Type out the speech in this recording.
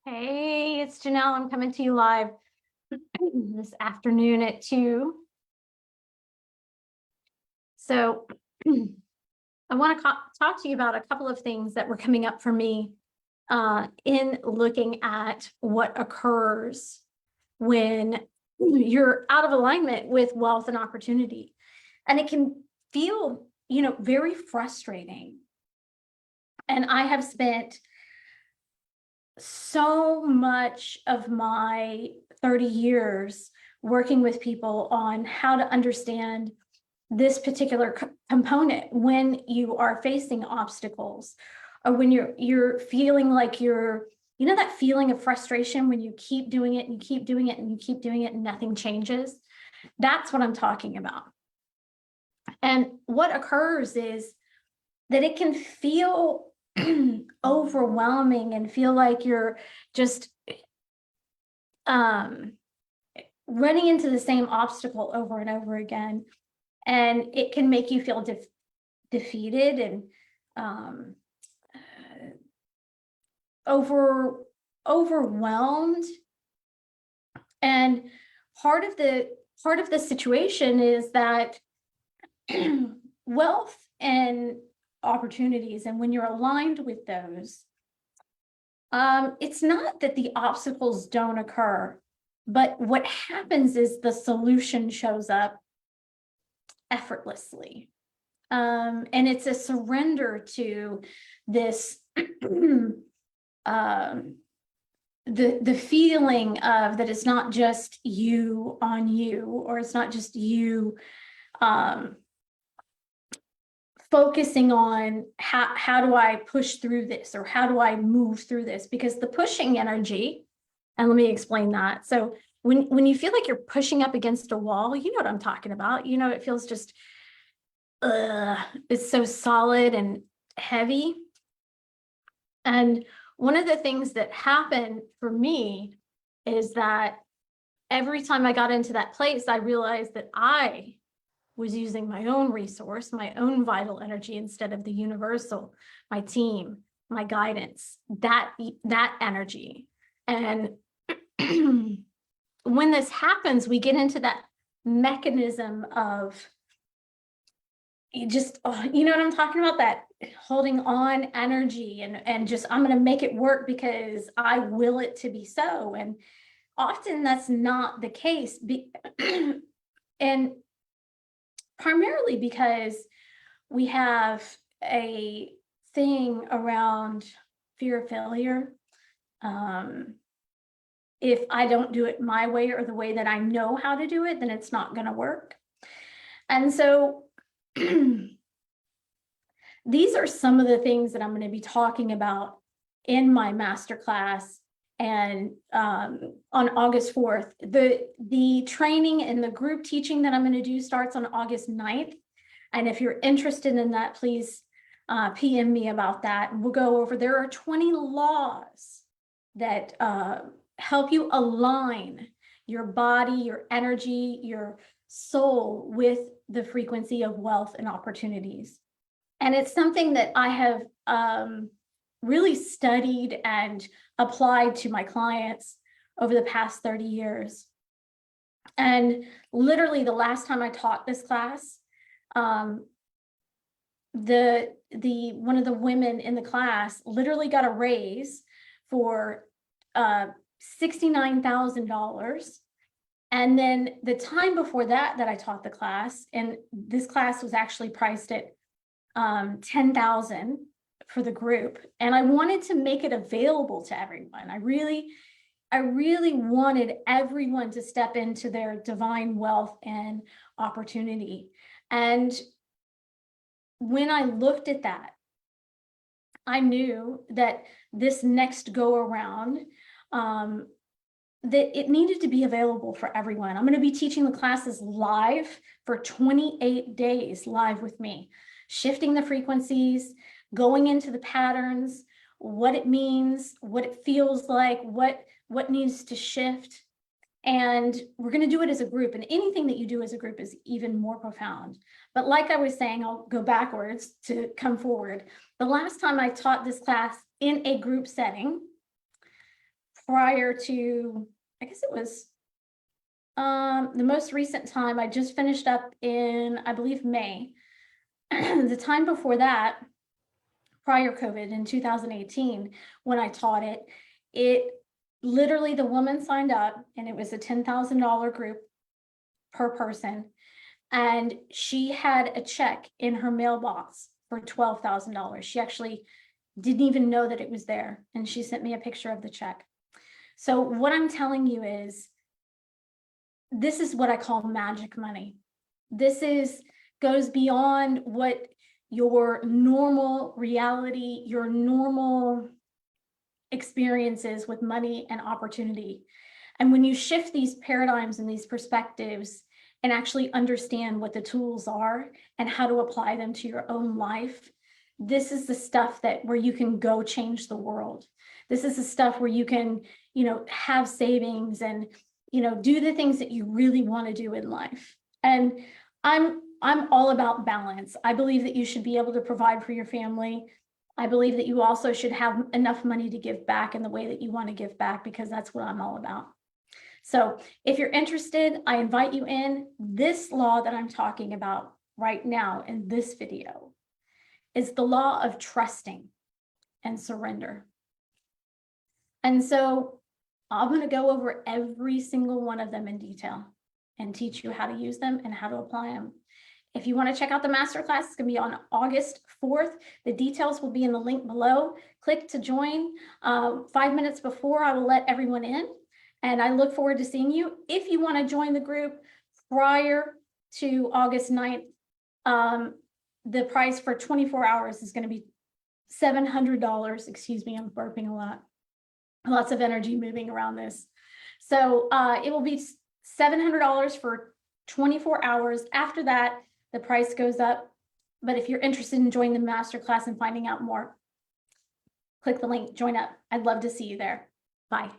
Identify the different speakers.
Speaker 1: Hey, it's Janelle. I'm coming to you live this afternoon at 2. So I want to talk to you about a couple of things that were coming up for me in looking at what occurs when you're out of alignment with wealth and opportunity. And it can feel, very frustrating. And I have spent so much of my 30 years working with people on how to understand this particular component when you are facing obstacles, or when you're feeling like that feeling of frustration when you keep doing it and you keep doing it and you keep doing it and nothing changes. That's what I'm talking about. And what occurs is that it can feel overwhelming and feel like you're just running into the same obstacle over and over again. And it can make you feel defeated and overwhelmed. And part of the situation is that wealth and opportunities, and when you're aligned with those, it's not that the obstacles don't occur, but what happens is the solution shows up effortlessly. And it's a surrender to this the feeling of that it's not just you on you, or it's not just you focusing on how do I push through this, or how do I move through this, because the pushing energy, and let me explain that. So when you feel like you're pushing up against a wall, you know what I'm talking about. It feels just it's so solid and heavy. And one of the things that happened for me is that every time I got into that place, I realized that I was using my own resource, my own vital energy, instead of the universal, my team, my guidance, that energy. And when this happens, we get into that mechanism of you know what I'm talking about, that holding on energy and just, I'm going to make it work because I will it to be so. And often that's not the case. And primarily because we have a thing around fear of failure. If I don't do it my way, or the way that I know how to do it, then it's not going to work. And so these are some of the things that I'm going to be talking about in my masterclass. And on August 4th, the training and the group teaching that I'm going to do starts on August 9th. And if you're interested in that, please PM me about that. And we'll go over, there are 20 laws that help you align your body, your energy, your soul with the frequency of wealth and opportunities. And it's something that I have really studied and applied to my clients over the past 30 years. And literally the last time I taught this class, one of the women in the class literally got a raise for $69,000. And then the time before that I taught the class, and this class was actually priced at $10,000 for the group. And I wanted to make it available to everyone. I really wanted everyone to step into their divine wealth and opportunity. And when I looked at that, I knew that this next go around, that it needed to be available for everyone. I'm going to be teaching the classes live for 28 days live with me, shifting the frequencies, going into the patterns, what it means, what it feels like, what needs to shift. And we're going to do it as a group, and anything that you do as a group is even more profound. But like I was saying, I'll go backwards to come forward. The last time I taught this class in a group setting, prior to, I guess it was the most recent time. I just finished up in, I believe, May. The time before that, prior COVID in 2018, when I taught it, it literally, the woman signed up and it was a $10,000 group per person. And she had a check in her mailbox for $12,000. She actually didn't even know that it was there. And she sent me a picture of the check. So what I'm telling you is, this is what I call magic money. This goes beyond what your normal reality, your normal experiences with money and opportunity. And when you shift these paradigms and these perspectives and actually understand what the tools are and how to apply them to your own life, this is the stuff where you can go change the world. This is the stuff where you can, have savings and, do the things that you really want to do in life. And I'm all about balance. I believe that you should be able to provide for your family. I believe that you also should have enough money to give back in the way that you want to give back, because that's what I'm all about. So if you're interested, I invite you in. This law that I'm talking about right now in this video is the law of trusting and surrender. And so I'm going to go over every single one of them in detail and teach you how to use them and how to apply them. If you want to check out the masterclass, it's going to be on August 4th. The details will be in the link below. Click to join. 5 minutes before, I will let everyone in. And I look forward to seeing you. If you want to join the group prior to August 9th, the price for 24 hours is going to be $700. Excuse me, I'm burping a lot. Lots of energy moving around this. So it will be $700 for 24 hours. After that, the price goes up. But if you're interested in joining the masterclass and finding out more, click the link, join up. I'd love to see you there. Bye.